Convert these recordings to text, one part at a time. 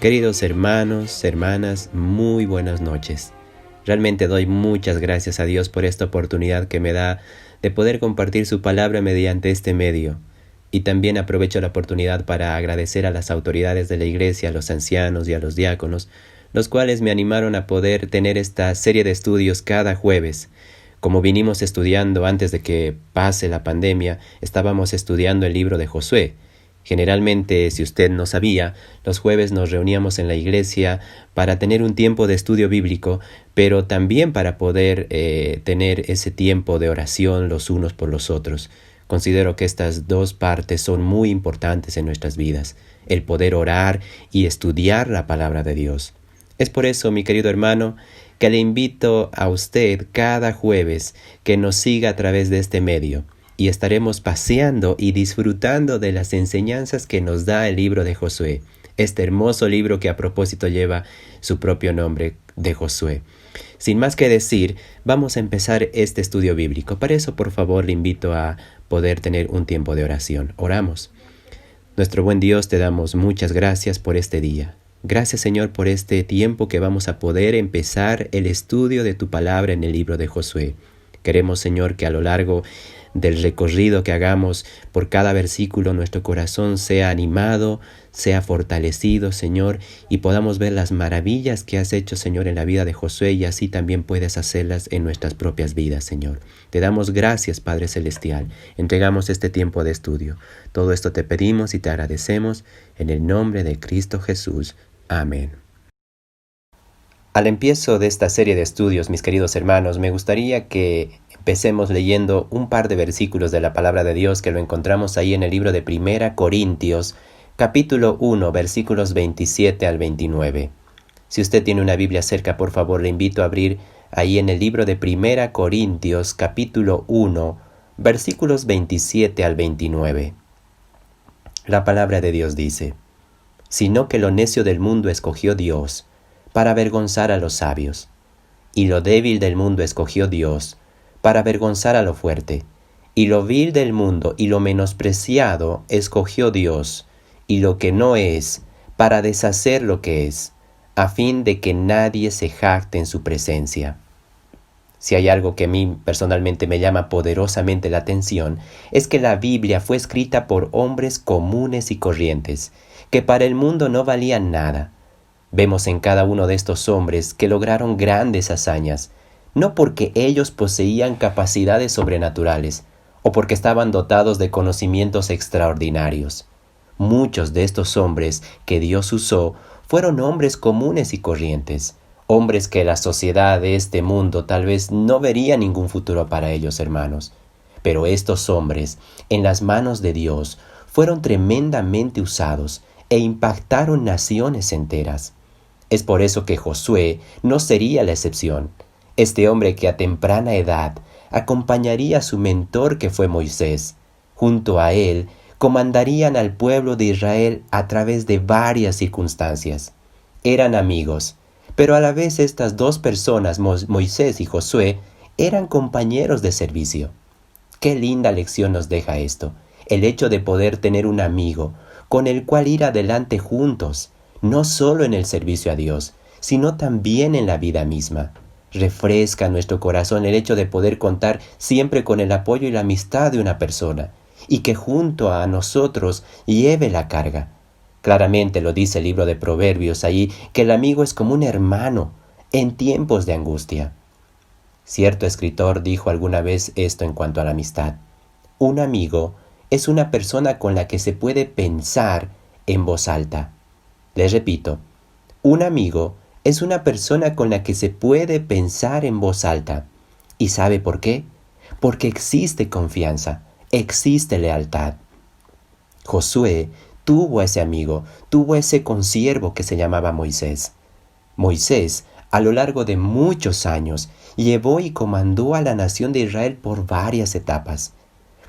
Queridos hermanos, hermanas, muy buenas noches. Realmente doy muchas gracias a Dios por esta oportunidad que me da de poder compartir su palabra mediante este medio. Y también aprovecho la oportunidad para agradecer a las autoridades de la iglesia, a los ancianos y a los diáconos, los cuales me animaron a poder tener esta serie de estudios cada jueves. Como vinimos estudiando antes de que pase la pandemia, estábamos estudiando el libro de Josué. Generalmente, si usted no sabía, los jueves nos reuníamos en la iglesia para tener un tiempo de estudio bíblico, pero también para poder tener ese tiempo de oración los unos por los otros. Considero que estas dos partes son muy importantes en nuestras vidas, el poder orar y estudiar la palabra de Dios. Es por eso, mi querido hermano, que le invito a usted cada jueves que nos siga a través de este medio. Y estaremos paseando y disfrutando de las enseñanzas que nos da el libro de Josué, este hermoso libro que a propósito lleva su propio nombre de Josué. Sin más que decir, vamos a empezar este estudio bíblico. Para eso, por favor, le invito a poder tener un tiempo de oración. Oramos. Nuestro buen Dios, te damos muchas gracias por este día. Gracias, Señor, por este tiempo que vamos a poder empezar el estudio de tu palabra en el libro de Josué. Queremos, Señor, que a lo largo del recorrido que hagamos por cada versículo nuestro corazón sea animado, sea fortalecido, Señor, y podamos ver las maravillas que has hecho, Señor, en la vida de Josué, y así también puedes hacerlas en nuestras propias vidas, Señor. Te damos gracias, Padre Celestial. Entregamos este tiempo de estudio. Todo esto te pedimos y te agradecemos en el nombre de Cristo Jesús. Amén. Al empiezo de esta serie de estudios, mis queridos hermanos, me gustaría que empecemos leyendo un par de versículos de la palabra de Dios que lo encontramos ahí en el libro de 1 Corintios, capítulo 1, versículos 27 al 29. Si usted tiene una Biblia cerca, por favor, le invito a abrir ahí en el libro de 1 Corintios, capítulo 1, versículos 27 al 29. La palabra de Dios dice: «Sino que lo necio del mundo escogió Dios, para avergonzar a los sabios, y lo débil del mundo escogió Dios, para avergonzar a lo fuerte, y lo vil del mundo y lo menospreciado escogió Dios, y lo que no es, para deshacer lo que es, a fin de que nadie se jacte en su presencia». Si hay algo que a mí personalmente me llama poderosamente la atención, es que la Biblia fue escrita por hombres comunes y corrientes, que para el mundo no valían nada. Vemos en cada uno de estos hombres que lograron grandes hazañas, no porque ellos poseían capacidades sobrenaturales o porque estaban dotados de conocimientos extraordinarios. Muchos de estos hombres que Dios usó fueron hombres comunes y corrientes, hombres que la sociedad de este mundo tal vez no vería ningún futuro para ellos, hermanos. Pero estos hombres, en las manos de Dios, fueron tremendamente usados e impactaron naciones enteras. Es por eso que Josué no sería la excepción. Este hombre que a temprana edad acompañaría a su mentor que fue Moisés. Junto a él comandarían al pueblo de Israel a través de varias circunstancias. Eran amigos, pero a la vez estas dos personas, Moisés y Josué, eran compañeros de servicio. Qué linda lección nos deja esto, el hecho de poder tener un amigo con el cual ir adelante juntos, no solo en el servicio a Dios, sino también en la vida misma. Refresca nuestro corazón el hecho de poder contar siempre con el apoyo y la amistad de una persona, y que junto a nosotros lleve la carga. Claramente lo dice el libro de Proverbios ahí, que el amigo es como un hermano en tiempos de angustia. Cierto escritor dijo alguna vez esto en cuanto a la amistad: un amigo es una persona con la que se puede pensar en voz alta. Les repito, un amigo es una persona con la que se puede pensar en voz alta. ¿Y sabe por qué? Porque existe confianza, existe lealtad. Josué tuvo a ese amigo, tuvo a ese consiervo que se llamaba Moisés. Moisés, a lo largo de muchos años, llevó y comandó a la nación de Israel por varias etapas.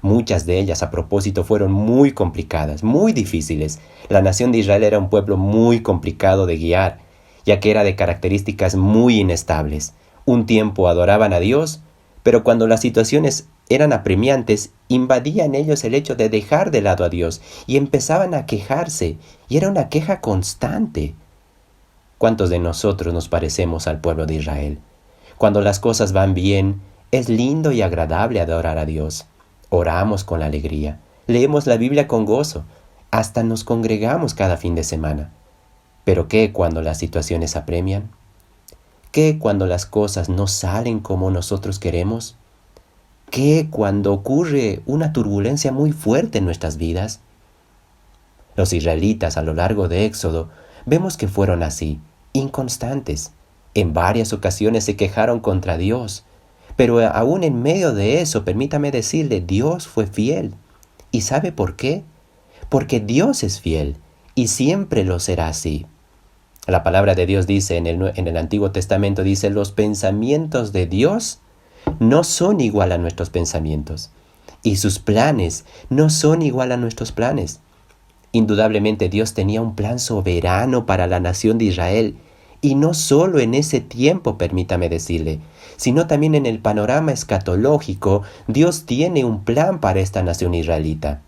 Muchas de ellas, a propósito, fueron muy complicadas, muy difíciles. La nación de Israel era un pueblo muy complicado de guiar, ya que era de características muy inestables. Un tiempo adoraban a Dios, pero cuando las situaciones eran apremiantes, invadía en ellos el hecho de dejar de lado a Dios y empezaban a quejarse, y era una queja constante. ¿Cuántos de nosotros nos parecemos al pueblo de Israel? Cuando las cosas van bien, es lindo y agradable adorar a Dios. Oramos con alegría, leemos la Biblia con gozo, hasta nos congregamos cada fin de semana. ¿Pero qué cuando las situaciones apremian? ¿Qué cuando las cosas no salen como nosotros queremos? ¿Qué cuando ocurre una turbulencia muy fuerte en nuestras vidas? Los israelitas a lo largo de Éxodo vemos que fueron así, inconstantes. En varias ocasiones se quejaron contra Dios, pero aún en medio de eso, permítame decirle, Dios fue fiel. ¿Y sabe por qué? Porque Dios es fiel y siempre lo será así. La palabra de Dios dice en el Antiguo Testamento, dice, los pensamientos de Dios no son igual a nuestros pensamientos y sus planes no son igual a nuestros planes. Indudablemente Dios tenía un plan soberano para la nación de Israel, y no solo en ese tiempo, permítame decirle, sino también en el panorama escatológico, Dios tiene un plan para esta nación israelita.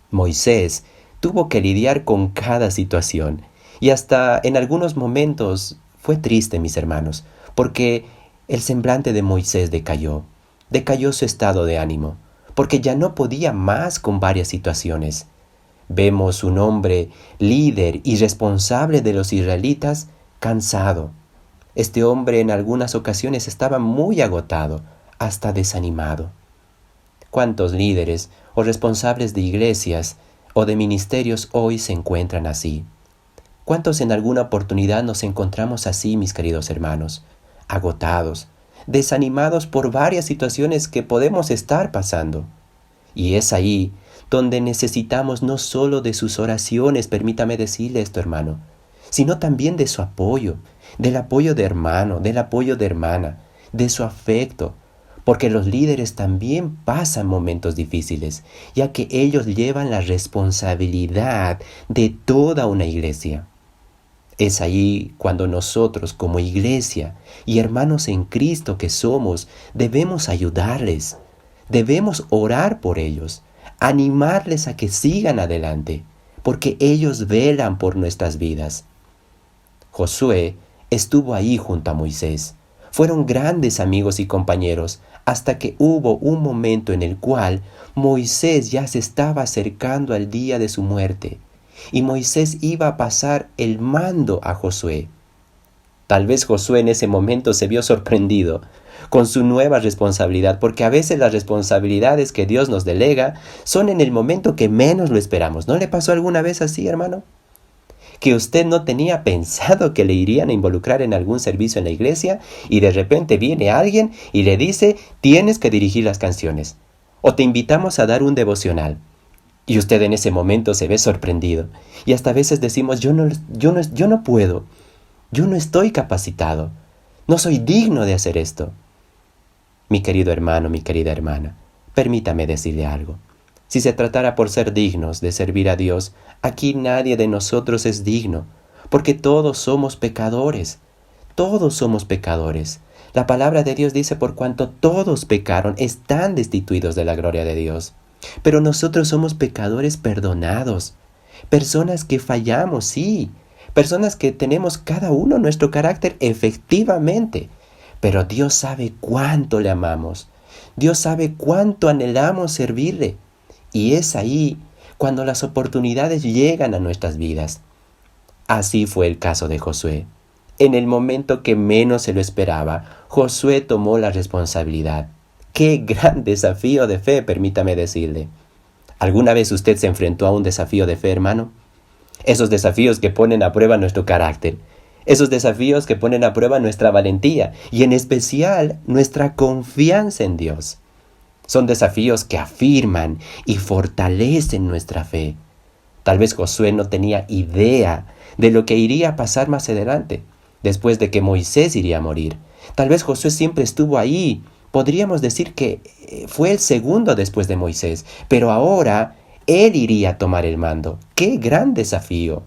Moisés tuvo que lidiar con cada situación, y hasta en algunos momentos fue triste, mis hermanos, porque el semblante de Moisés decayó su estado de ánimo, porque ya no podía más con varias situaciones. Vemos un hombre líder y responsable de los israelitas cansado. Este hombre en algunas ocasiones estaba muy agotado, hasta desanimado. ¿Cuántos líderes o responsables de iglesias o de ministerios hoy se encuentran así? ¿Cuántos en alguna oportunidad nos encontramos así, mis queridos hermanos? Agotados, desanimados por varias situaciones que podemos estar pasando. Y es ahí donde necesitamos no solo de sus oraciones, permítame decirle esto, hermano, sino también de su apoyo, del apoyo de hermano, del apoyo de hermana, de su afecto, porque los líderes también pasan momentos difíciles, ya que ellos llevan la responsabilidad de toda una iglesia. Es ahí cuando nosotros como iglesia y hermanos en Cristo que somos, debemos ayudarles, debemos orar por ellos, animarles a que sigan adelante, porque ellos velan por nuestras vidas. Josué estuvo ahí junto a Moisés. Fueron grandes amigos y compañeros, hasta que hubo un momento en el cual Moisés ya se estaba acercando al día de su muerte, y Moisés iba a pasar el mando a Josué. Tal vez Josué en ese momento se vio sorprendido con su nueva responsabilidad, porque a veces las responsabilidades que Dios nos delega son en el momento que menos lo esperamos. ¿No le pasó alguna vez así, hermano? Que usted no tenía pensado que le irían a involucrar en algún servicio en la iglesia y de repente viene alguien y le dice, tienes que dirigir las canciones, o te invitamos a dar un devocional. Y usted en ese momento se ve sorprendido, y hasta a veces decimos, yo no puedo, yo no estoy capacitado, no soy digno de hacer esto. Mi querido hermano, mi querida hermana, permítame decirle algo. Si se tratara por ser dignos de servir a Dios, aquí nadie de nosotros es digno, porque todos somos pecadores. Todos somos pecadores. La palabra de Dios dice, por cuanto todos pecaron, están destituidos de la gloria de Dios. Pero nosotros somos pecadores perdonados, personas que fallamos, sí, personas que tenemos cada uno nuestro carácter efectivamente, pero Dios sabe cuánto le amamos, Dios sabe cuánto anhelamos servirle, y es ahí cuando las oportunidades llegan a nuestras vidas. Así fue el caso de Josué. En el momento que menos se lo esperaba, Josué tomó la responsabilidad. ¡Qué gran desafío de fe, permítame decirle! ¿Alguna vez usted se enfrentó a un desafío de fe, hermano? Esos desafíos que ponen a prueba nuestro carácter, esos desafíos que ponen a prueba nuestra valentía y en especial nuestra confianza en Dios. Son desafíos que afirman y fortalecen nuestra fe. Tal vez Josué no tenía idea de lo que iría a pasar más adelante, después de que Moisés iría a morir. Tal vez Josué siempre estuvo ahí. Podríamos decir que fue el segundo después de Moisés, pero ahora él iría a tomar el mando. ¡Qué gran desafío!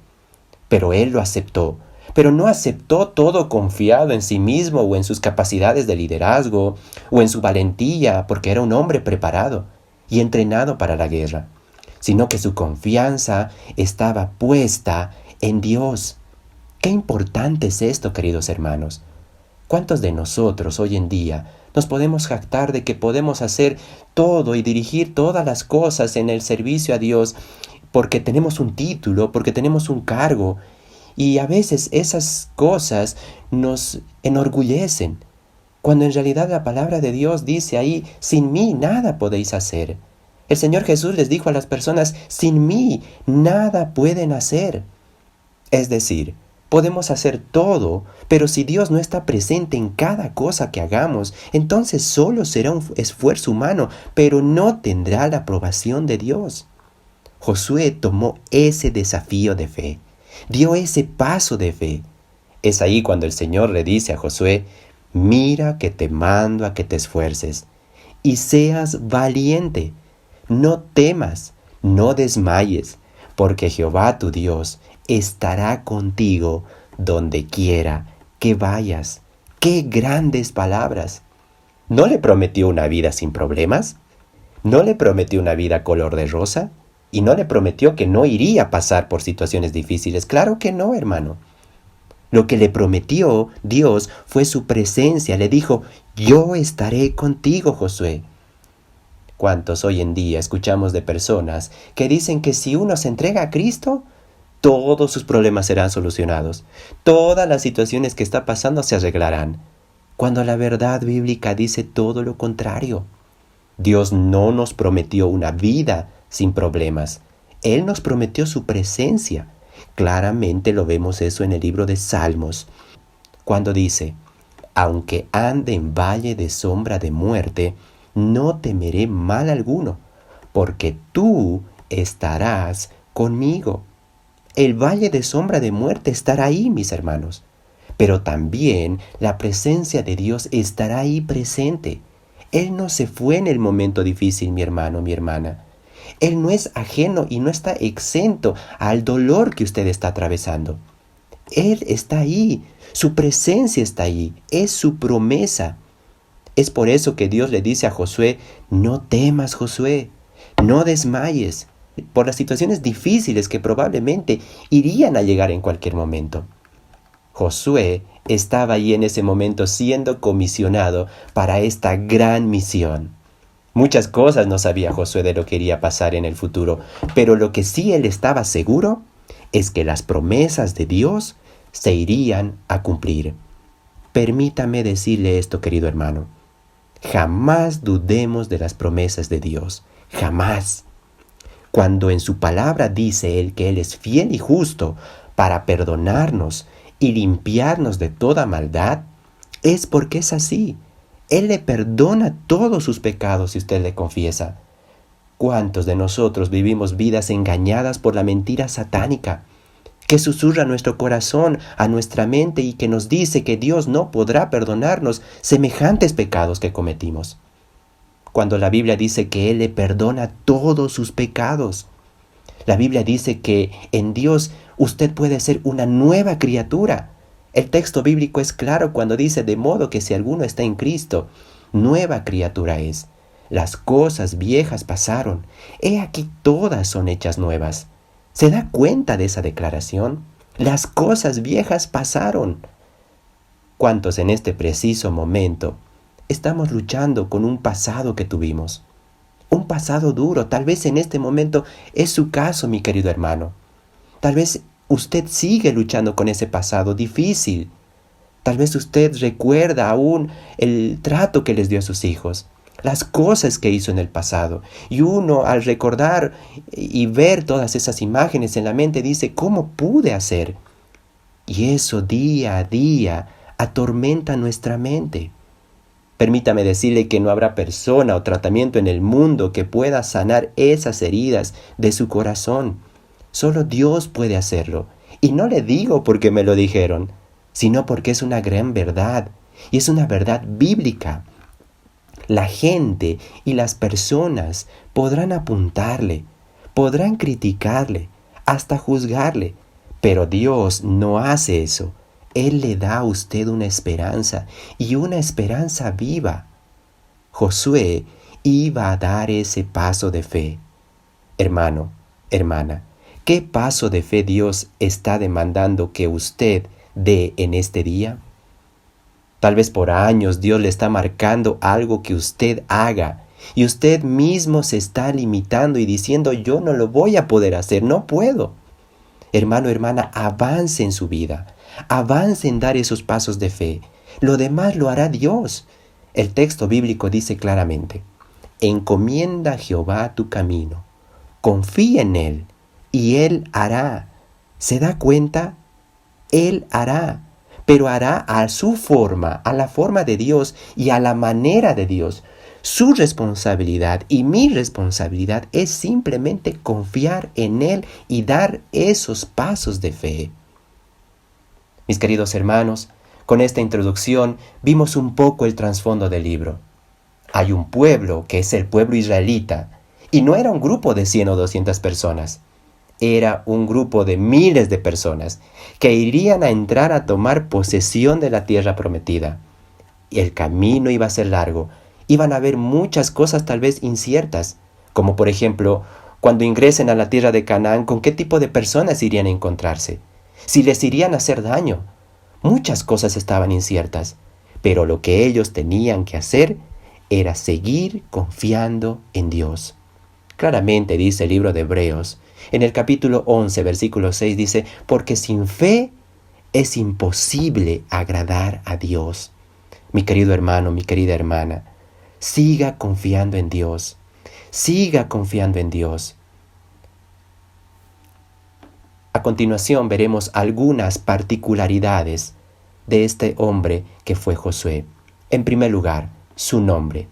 Pero él lo aceptó. Pero no aceptó todo confiado en sí mismo o en sus capacidades de liderazgo o en su valentía, porque era un hombre preparado y entrenado para la guerra, sino que su confianza estaba puesta en Dios. Qué importante es esto, queridos hermanos. ¿Cuántos de nosotros hoy en día nos podemos jactar de que podemos hacer todo y dirigir todas las cosas en el servicio a Dios porque tenemos un título, porque tenemos un cargo? Y a veces esas cosas nos enorgullecen, cuando en realidad la palabra de Dios dice ahí, sin mí nada podéis hacer. El Señor Jesús les dijo a las personas, sin mí nada pueden hacer. Es decir, podemos hacer todo, pero si Dios no está presente en cada cosa que hagamos, entonces solo será un esfuerzo humano, pero no tendrá la aprobación de Dios. Josué tomó ese desafío de fe, dio ese paso de fe. Es ahí cuando el Señor le dice a Josué, mira que te mando a que te esfuerces y seas valiente. No temas, no desmayes, porque Jehová tu Dios estará contigo donde quiera que vayas. ¡Qué grandes palabras! ¿No le prometió una vida sin problemas? ¿No le prometió una vida color de rosa? ¿Y no le prometió que no iría a pasar por situaciones difíciles? Claro que no, hermano. Lo que le prometió Dios fue su presencia. Le dijo, yo estaré contigo, Josué. ¿Cuántos hoy en día escuchamos de personas que dicen que si uno se entrega a Cristo, todos sus problemas serán solucionados? Todas las situaciones que está pasando se arreglarán. Cuando la verdad bíblica dice todo lo contrario. Dios no nos prometió una vida sin problemas. Él nos prometió su presencia. Claramente lo vemos eso en el libro de Salmos, cuando dice, aunque ande en valle de sombra de muerte, no temeré mal alguno, porque tú estarás conmigo. El valle de sombra de muerte estará ahí, mis hermanos, pero también la presencia de Dios estará ahí presente. Él no se fue en el momento difícil, mi hermano, mi hermana. Él no es ajeno y no está exento al dolor que usted está atravesando. Él está ahí, su presencia está ahí, es su promesa. Es por eso que Dios le dice a Josué, no temas, Josué, no desmayes, por las situaciones difíciles que probablemente irían a llegar en cualquier momento. Josué estaba ahí en ese momento siendo comisionado para esta gran misión. Muchas cosas no sabía Josué de lo que iría a pasar en el futuro, pero lo que sí él estaba seguro es que las promesas de Dios se irían a cumplir. Permítame decirle esto, querido hermano. Jamás dudemos de las promesas de Dios. Jamás. Cuando en su palabra dice Él que Él es fiel y justo para perdonarnos y limpiarnos de toda maldad, es porque es así. Él le perdona todos sus pecados si usted le confiesa. ¿Cuántos de nosotros vivimos vidas engañadas por la mentira satánica, que susurra a nuestro corazón, a nuestra mente y que nos dice que Dios no podrá perdonarnos semejantes pecados que cometimos? Cuando la Biblia dice que Él le perdona todos sus pecados. La Biblia dice que en Dios usted puede ser una nueva criatura. El texto bíblico es claro cuando dice, de modo que si alguno está en Cristo, nueva criatura es. Las cosas viejas pasaron, he aquí todas son hechas nuevas. ¿Se da cuenta de esa declaración? Las cosas viejas pasaron. ¿Cuántos en este preciso momento estamos luchando con un pasado que tuvimos? Un pasado duro, tal vez en este momento es su caso, mi querido hermano. Tal vez usted sigue luchando con ese pasado difícil. Tal vez usted recuerda aún el trato que les dio a sus hijos, las cosas que hizo en el pasado. Y uno al recordar y ver todas esas imágenes en la mente dice, ¿cómo pude hacer? Y eso día a día atormenta nuestra mente. Permítame decirle que no habrá persona o tratamiento en el mundo que pueda sanar esas heridas de su corazón. Solo Dios puede hacerlo. Y no le digo porque me lo dijeron, sino porque es una gran verdad. Y es una verdad bíblica. La gente y las personas podrán apuntarle, podrán criticarle, hasta juzgarle. Pero Dios no hace eso. Él le da a usted una esperanza y una esperanza viva. Josué iba a dar ese paso de fe. Hermano, hermana, ¿Qué paso de fe Dios está demandando que usted dé en este día? Tal vez por años Dios le está marcando algo que usted haga y usted mismo se está limitando y diciendo, yo no lo voy a poder hacer, no puedo. Hermano, hermana, avance en su vida, avance en dar esos pasos de fe. Lo demás lo hará Dios. El texto bíblico dice claramente, encomienda a Jehová tu camino, confía en Él y Él hará. ¿Se da cuenta? Él hará, pero hará a su forma, a la forma de Dios y a la manera de Dios. Su responsabilidad y mi responsabilidad es simplemente confiar en Él y dar esos pasos de fe. Mis queridos hermanos, con esta introducción vimos un poco el trasfondo del libro. Hay un pueblo que es el pueblo israelita, y no era un grupo de 100 o 200 personas. Era un grupo de miles de personas que irían a entrar a tomar posesión de la tierra prometida. Y el camino iba a ser largo. Iban a haber muchas cosas tal vez inciertas, como por ejemplo, cuando ingresen a la tierra de Canaán, ¿con qué tipo de personas irían a encontrarse? Si les irían a hacer daño. Muchas cosas estaban inciertas, pero lo que ellos tenían que hacer era seguir confiando en Dios. Claramente dice el libro de Hebreos, en el capítulo 11, versículo 6 dice, porque sin fe es imposible agradar a Dios. Mi querido hermano, mi querida hermana, siga confiando en Dios. Siga confiando en Dios. A continuación veremos algunas particularidades de este hombre que fue Josué. En primer lugar, su nombre.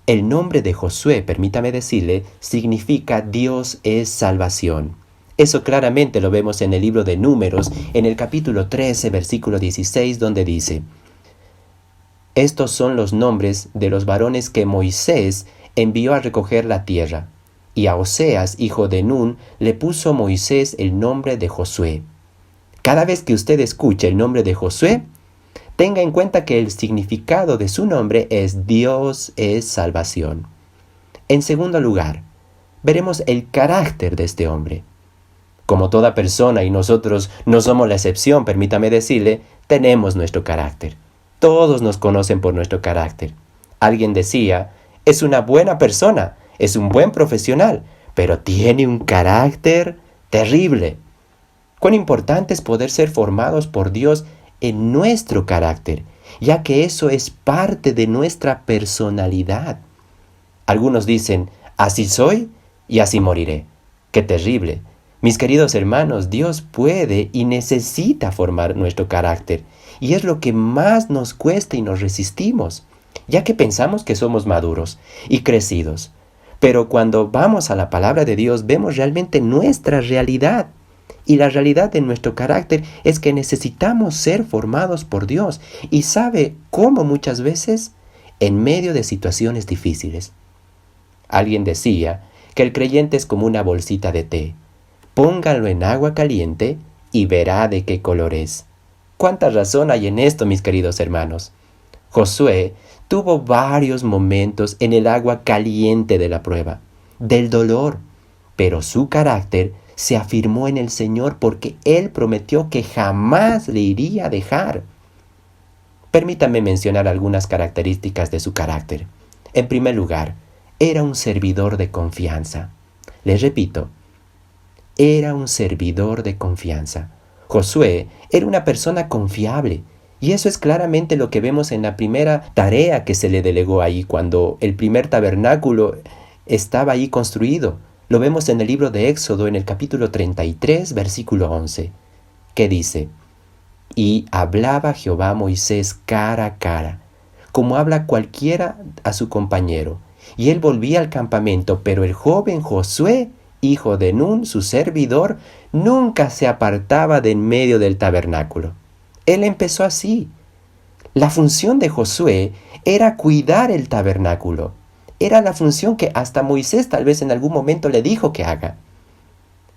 El nombre de Josué, permítame decirle, significa Dios es salvación. Eso claramente lo vemos en el libro de Números, en el capítulo 13, versículo 16, donde dice, estos son los nombres de los varones que Moisés envió a recoger la tierra. Y a Oseas, hijo de Nun, le puso Moisés el nombre de Josué. Cada vez que usted escuche el nombre de Josué, tenga en cuenta que el significado de su nombre es Dios es salvación. En segundo lugar, veremos el carácter de este hombre. Como toda persona, y nosotros no somos la excepción, permítame decirle, tenemos nuestro carácter. Todos nos conocen por nuestro carácter. Alguien decía, es una buena persona, es un buen profesional, pero tiene un carácter terrible. Cuán importante es poder ser formados por Dios en nuestro carácter, ya que eso es parte de nuestra personalidad. Algunos dicen, así soy y así moriré. ¡Qué terrible! Mis queridos hermanos, Dios puede y necesita formar nuestro carácter, y es lo que más nos cuesta y nos resistimos, ya que pensamos que somos maduros y crecidos. Pero cuando vamos a la palabra de Dios, vemos realmente nuestra realidad. Y la realidad de nuestro carácter es que necesitamos ser formados por Dios. ¿Y sabe cómo muchas veces? En medio de situaciones difíciles. Alguien decía que el creyente es como una bolsita de té. Póngalo en agua caliente y verá de qué color es. ¿Cuánta razón hay en esto, mis queridos hermanos? Josué tuvo varios momentos en el agua caliente de la prueba, del dolor, pero su carácter se afirmó en el Señor porque Él prometió que jamás le iría a dejar. Permítame mencionar algunas características de su carácter. En primer lugar, era un servidor de confianza. Les repito, era un servidor de confianza. Josué era una persona confiable, y eso es claramente lo que vemos en la primera tarea que se le delegó ahí, cuando el primer tabernáculo estaba ahí construido. Lo vemos en el libro de Éxodo, en el capítulo 33, versículo 11, que dice, y hablaba Jehová a Moisés cara a cara, como habla cualquiera a su compañero. Y él volvía al campamento, pero el joven Josué, hijo de Nun, su servidor, nunca se apartaba de en medio del tabernáculo. Él empezó así. La función de Josué era cuidar el tabernáculo. Era la función que hasta Moisés tal vez en algún momento le dijo que haga.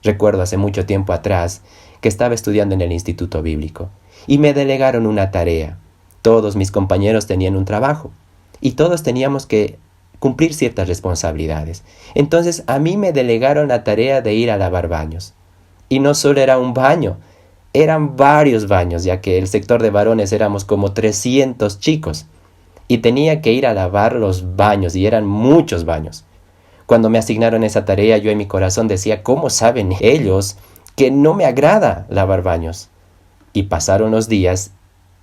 Recuerdo hace mucho tiempo atrás que estaba estudiando en el Instituto Bíblico y me delegaron una tarea. Todos mis compañeros tenían un trabajo y todos teníamos que cumplir ciertas responsabilidades. Entonces a mí me delegaron la tarea de ir a lavar baños. Y no solo era un baño, eran varios baños, ya que el sector de varones éramos como 300 chicos. Y tenía que ir a lavar los baños, y eran muchos baños. Cuando me asignaron esa tarea, yo en mi corazón decía, ¿cómo saben ellos que no me agrada lavar baños? Y pasaron los días,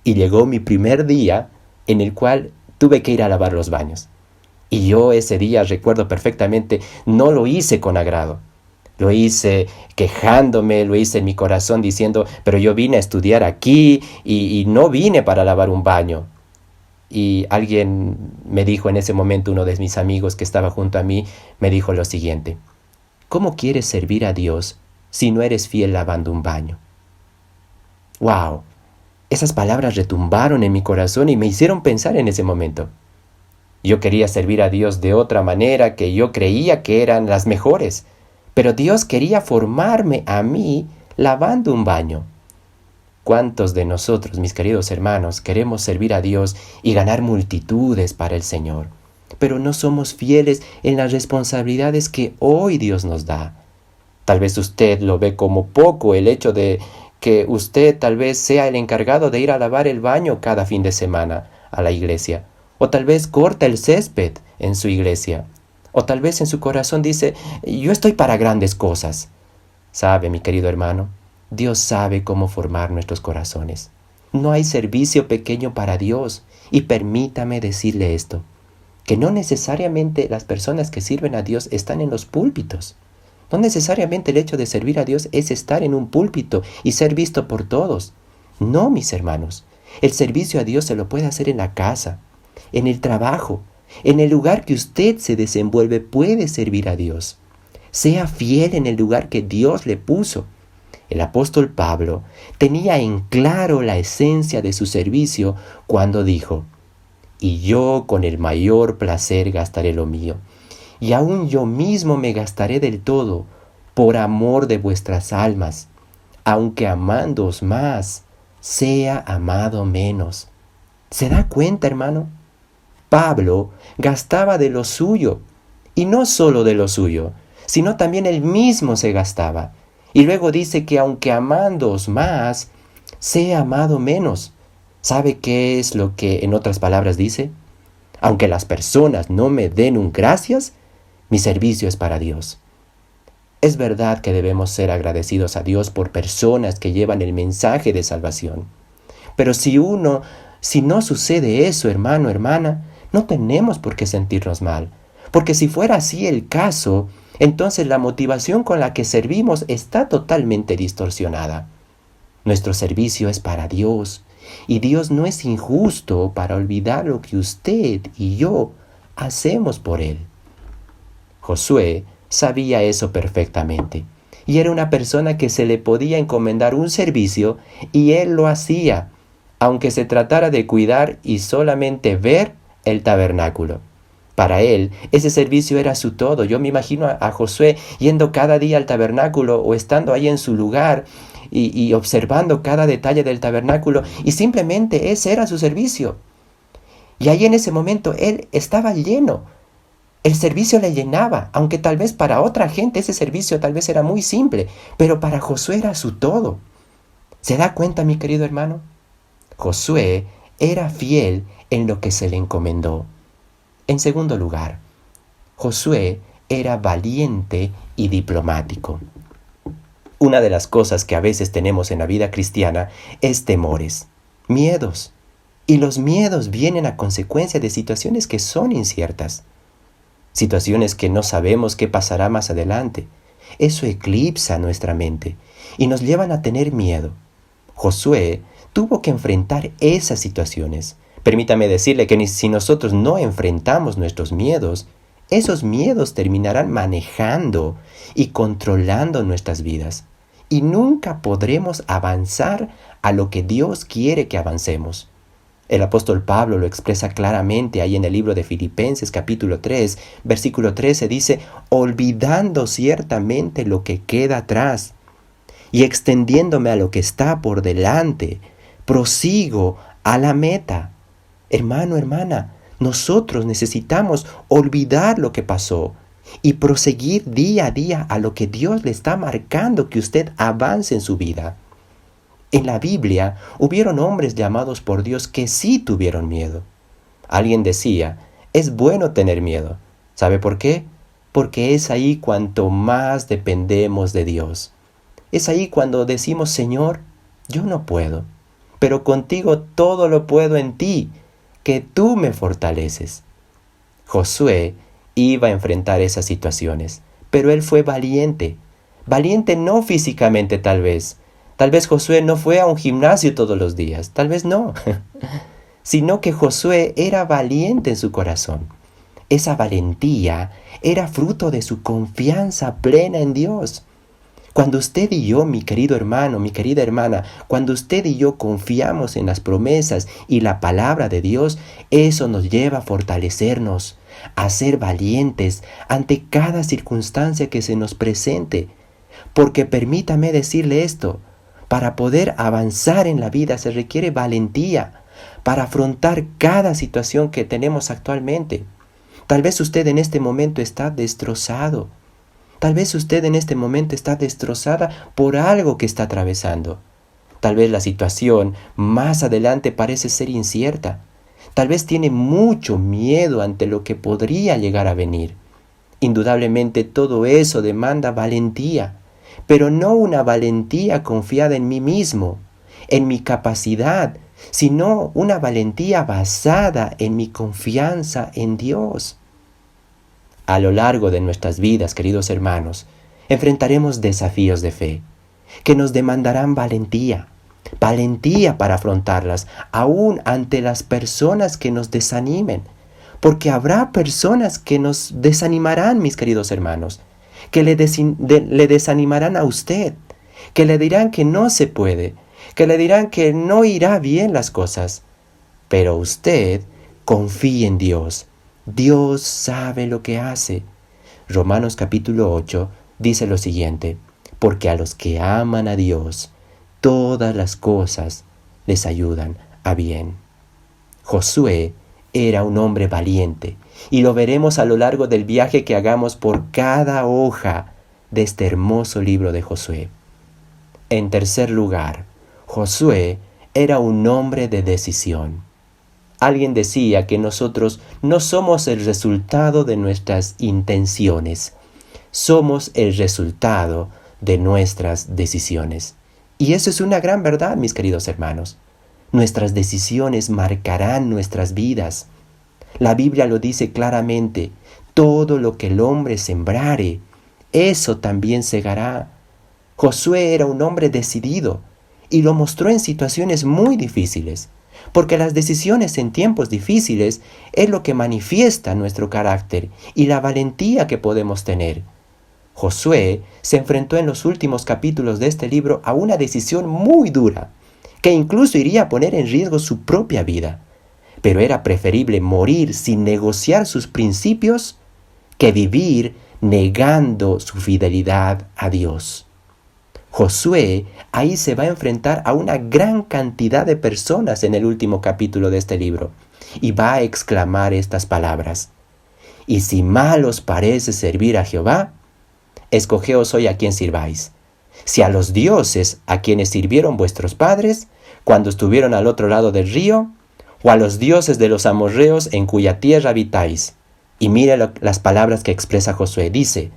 y llegó mi primer día en el cual tuve que ir a lavar los baños. Y yo ese día, recuerdo perfectamente, no lo hice con agrado. Lo hice quejándome, lo hice en mi corazón diciendo, pero yo vine a estudiar aquí y no vine para lavar un baño. Y alguien me dijo en ese momento, uno de mis amigos que estaba junto a mí, me dijo lo siguiente: ¿cómo quieres servir a Dios si no eres fiel lavando un baño? ¡Wow! Esas palabras retumbaron en mi corazón y me hicieron pensar en ese momento. Yo quería servir a Dios de otra manera que yo creía que eran las mejores, pero Dios quería formarme a mí lavando un baño. ¿Cuántos de nosotros, mis queridos hermanos, queremos servir a Dios y ganar multitudes para el Señor, pero no somos fieles en las responsabilidades que hoy Dios nos da? Tal vez usted lo ve como poco el hecho de que usted tal vez sea el encargado de ir a lavar el baño cada fin de semana a la iglesia, o tal vez corta el césped en su iglesia, o tal vez en su corazón dice, yo estoy para grandes cosas. ¿Sabe, mi querido hermano? Dios sabe cómo formar nuestros corazones. No hay servicio pequeño para Dios. Y permítame decirle esto, que no necesariamente las personas que sirven a Dios están en los púlpitos. No necesariamente el hecho de servir a Dios es estar en un púlpito y ser visto por todos. No, mis hermanos. El servicio a Dios se lo puede hacer en la casa, en el trabajo, en el lugar que usted se desenvuelve puede servir a Dios. Sea fiel en el lugar que Dios le puso. El apóstol Pablo tenía en claro la esencia de su servicio cuando dijo, y yo con el mayor placer gastaré lo mío, y aun yo mismo me gastaré del todo, por amor de vuestras almas, aunque amándoos más, sea amado menos. ¿Se da cuenta, hermano? Pablo gastaba de lo suyo, y no solo de lo suyo, sino también él mismo se gastaba. Y luego dice que aunque amándoos más, sea amado menos. ¿Sabe qué es lo que en otras palabras dice? Aunque las personas no me den un gracias, mi servicio es para Dios. Es verdad que debemos ser agradecidos a Dios por personas que llevan el mensaje de salvación. Pero si no sucede eso, hermano, hermana, no tenemos por qué sentirnos mal. Porque si fuera así el caso, entonces la motivación con la que servimos está totalmente distorsionada. Nuestro servicio es para Dios, y Dios no es injusto para olvidar lo que usted y yo hacemos por Él. Josué sabía eso perfectamente, y era una persona que se le podía encomendar un servicio, y él lo hacía, aunque se tratara de cuidar y solamente ver el tabernáculo. Para él, ese servicio era su todo. Yo me imagino a Josué yendo cada día al tabernáculo o estando ahí en su lugar y observando cada detalle del tabernáculo, y simplemente ese era su servicio. Y ahí en ese momento él estaba lleno. El servicio le llenaba, aunque tal vez para otra gente ese servicio tal vez era muy simple, pero para Josué era su todo. ¿Se da cuenta, mi querido hermano? Josué era fiel en lo que se le encomendó. En segundo lugar, Josué era valiente y diplomático. Una de las cosas que a veces tenemos en la vida cristiana es temores, miedos. Y los miedos vienen a consecuencia de situaciones que son inciertas. Situaciones que no sabemos qué pasará más adelante. Eso eclipsa nuestra mente y nos llevan a tener miedo. Josué tuvo que enfrentar esas situaciones. Permítame decirle que si nosotros no enfrentamos nuestros miedos, esos miedos terminarán manejando y controlando nuestras vidas. Y nunca podremos avanzar a lo que Dios quiere que avancemos. El apóstol Pablo lo expresa claramente ahí en el libro de Filipenses capítulo 3, versículo 13, dice, olvidando ciertamente lo que queda atrás y extendiéndome a lo que está por delante, prosigo a la meta. Hermano, hermana, Nosotros necesitamos olvidar lo que pasó y proseguir día a día a lo que Dios le está marcando que usted avance en su vida. En la Biblia hubieron hombres llamados por Dios que sí tuvieron miedo. Alguien decía, es bueno tener miedo. ¿Sabe por qué? Porque es ahí cuanto más dependemos de Dios. Es ahí cuando decimos, Señor, yo no puedo, pero contigo todo lo puedo en ti, que tú me fortaleces. Josué iba a enfrentar esas situaciones, pero él fue valiente. Valiente no físicamente tal vez. Tal vez Josué no fue a un gimnasio todos los días, tal vez no. Sino que Josué era valiente en su corazón. Esa valentía era fruto de su confianza plena en Dios. Cuando usted y yo, mi querido hermano, mi querida hermana, cuando usted y yo confiamos en las promesas y la palabra de Dios, eso nos lleva a fortalecernos, a ser valientes ante cada circunstancia que se nos presente. Porque permítame decirle esto, para poder avanzar en la vida se requiere valentía para afrontar cada situación que tenemos actualmente. Tal vez usted en este momento está destrozado. Tal vez usted en este momento está destrozada por algo que está atravesando. Tal vez la situación más adelante parece ser incierta. Tal vez tiene mucho miedo ante lo que podría llegar a venir. Indudablemente todo eso demanda valentía, pero no una valentía confiada en mí mismo, en mi capacidad, sino una valentía basada en mi confianza en Dios. A lo largo de nuestras vidas, queridos hermanos, enfrentaremos desafíos de fe que nos demandarán valentía para afrontarlas, aún ante las personas que nos desanimen, porque habrá personas que nos desanimarán, mis queridos hermanos, que le desanimarán a usted, que le dirán que no se puede, que le dirán que no irá bien las cosas. Pero usted confíe en Dios. Dios sabe lo que hace. Romanos capítulo 8 dice lo siguiente, porque a los que aman a Dios, todas las cosas les ayudan a bien. Josué era un hombre valiente, y lo veremos a lo largo del viaje que hagamos por cada hoja de este hermoso libro de Josué. En tercer lugar, Josué era un hombre de decisión. Alguien decía que nosotros no somos el resultado de nuestras intenciones, somos el resultado de nuestras decisiones. Y eso es una gran verdad, mis queridos hermanos. Nuestras decisiones marcarán nuestras vidas. La Biblia lo dice claramente, todo lo que el hombre sembrare, eso también segará. Josué era un hombre decidido y lo mostró en situaciones muy difíciles, porque las decisiones en tiempos difíciles es lo que manifiesta nuestro carácter y la valentía que podemos tener. Josué se enfrentó en los últimos capítulos de este libro a una decisión muy dura, que incluso iría a poner en riesgo su propia vida. Pero era preferible morir sin negociar sus principios que vivir negando su fidelidad a Dios. Josué ahí se va a enfrentar a una gran cantidad de personas en el último capítulo de este libro y va a exclamar estas palabras: y si mal os parece servir a Jehová, escogeos hoy a quien sirváis, si a los dioses a quienes sirvieron vuestros padres cuando estuvieron al otro lado del río, o a los dioses de los amorreos en cuya tierra habitáis. Y mira las palabras que expresa Josué. Dice,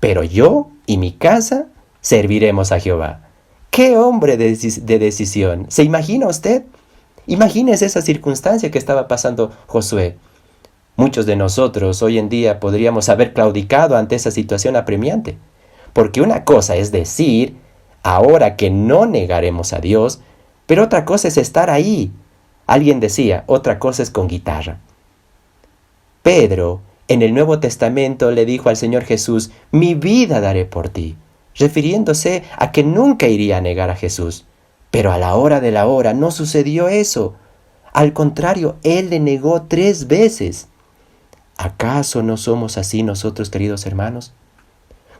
pero yo y mi casa serviremos a Jehová. ¡Qué hombre de decisión! ¿Se imagina usted? Imagínese esa circunstancia que estaba pasando Josué. Muchos de nosotros hoy en día podríamos haber claudicado ante esa situación apremiante. Porque una cosa es decir, ahora que no negaremos a Dios, pero otra cosa es estar ahí. Alguien decía, otra cosa es con guitarra. Pedro, en el Nuevo Testamento, le dijo al Señor Jesús, mi vida daré por ti, refiriéndose a que nunca iría a negar a Jesús. Pero a la hora de la hora no sucedió eso. Al contrario, Él le negó 3 veces. ¿Acaso no somos así nosotros, queridos hermanos?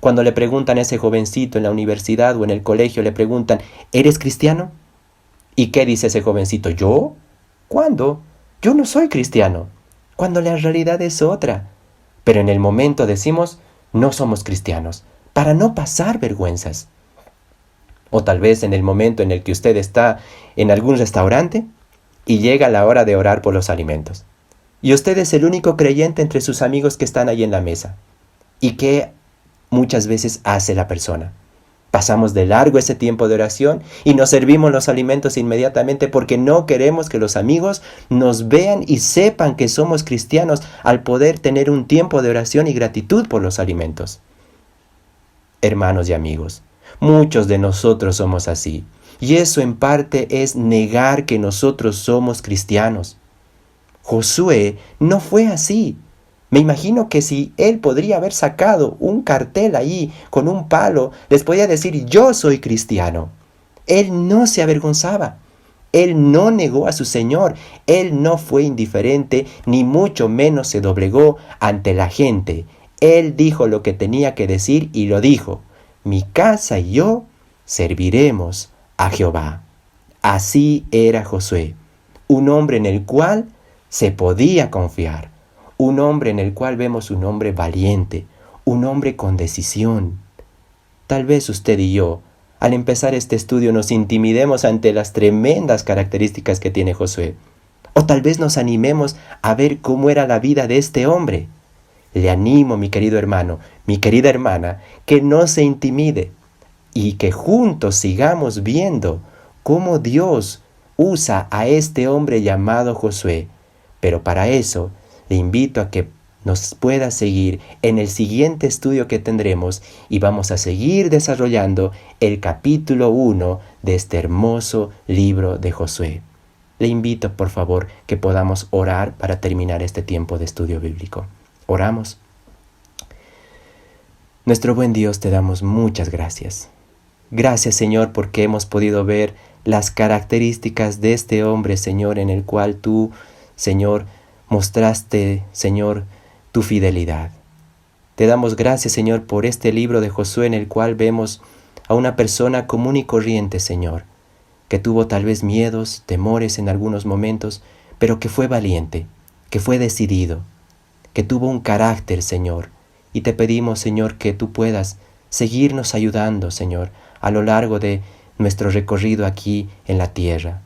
Cuando le preguntan a ese jovencito en la universidad o en el colegio, le preguntan, ¿eres cristiano? ¿Y qué dice ese jovencito? ¿Yo? ¿Cuándo? Yo no soy cristiano. cuando la realidad es otra. Pero en el momento decimos, no somos cristianos, para no pasar vergüenzas. O tal vez en el momento en el que usted está en algún restaurante y llega la hora de orar por los alimentos. Y usted es el único creyente entre sus amigos que están ahí en la mesa. ¿Y qué muchas veces hace la persona? Pasamos de largo ese tiempo de oración y nos servimos los alimentos inmediatamente porque no queremos que los amigos nos vean y sepan que somos cristianos al poder tener un tiempo de oración y gratitud por los alimentos. Hermanos y amigos, muchos de nosotros somos así, y eso en parte es negar que nosotros somos cristianos. Josué no fue así. Me imagino que si él podría haber sacado un cartel ahí con un palo, les podía decir, yo soy cristiano. Él no se avergonzaba. Él no negó a su Señor. Él no fue indiferente, ni mucho menos se doblegó ante la gente. Él dijo lo que tenía que decir y lo dijo. Mi casa y yo serviremos a Jehová. Así era Josué, un hombre en el cual se podía confiar. Un hombre en el cual vemos un hombre valiente, un hombre con decisión. Tal vez usted y yo, al empezar este estudio, nos intimidemos ante las tremendas características que tiene Josué. O tal vez nos animemos a ver cómo era la vida de este hombre. Le animo, mi querido hermano, mi querida hermana, que no se intimide y que juntos sigamos viendo cómo Dios usa a este hombre llamado Josué. Pero para eso, le invito a que nos pueda seguir en el siguiente estudio que tendremos y vamos a seguir desarrollando el capítulo 1 de este hermoso libro de Josué. Le invito, por favor, que podamos orar para terminar este tiempo de estudio bíblico. Oramos. Nuestro buen Dios, te damos muchas gracias. Gracias, Señor, porque hemos podido ver las características de este hombre, Señor, en el cual tú, Señor, mostraste, Señor, tu fidelidad. Te damos gracias, Señor, por este libro de Josué en el cual vemos a una persona común y corriente, Señor, que tuvo tal vez miedos, temores en algunos momentos, pero que fue valiente, que fue decidido, que tuvo un carácter, Señor. Y te pedimos, Señor, que tú puedas seguirnos ayudando, Señor, a lo largo de nuestro recorrido aquí en la tierra.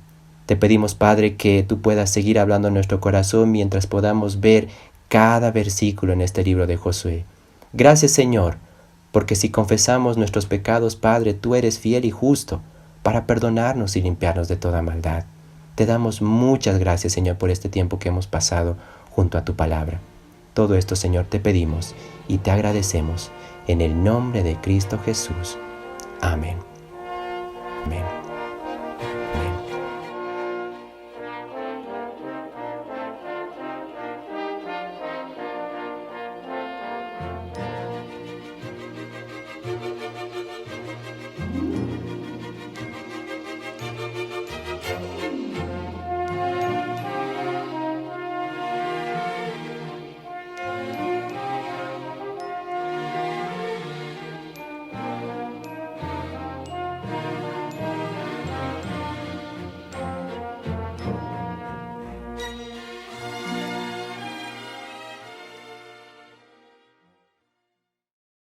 Te pedimos, Padre, que tú puedas seguir hablando en nuestro corazón mientras podamos ver cada versículo en este libro de Josué. Gracias, Señor, porque si confesamos nuestros pecados, Padre, tú eres fiel y justo para perdonarnos y limpiarnos de toda maldad. Te damos muchas gracias, Señor, por este tiempo que hemos pasado junto a tu palabra. Todo esto, Señor, te pedimos y te agradecemos en el nombre de Cristo Jesús. Amén. Amén.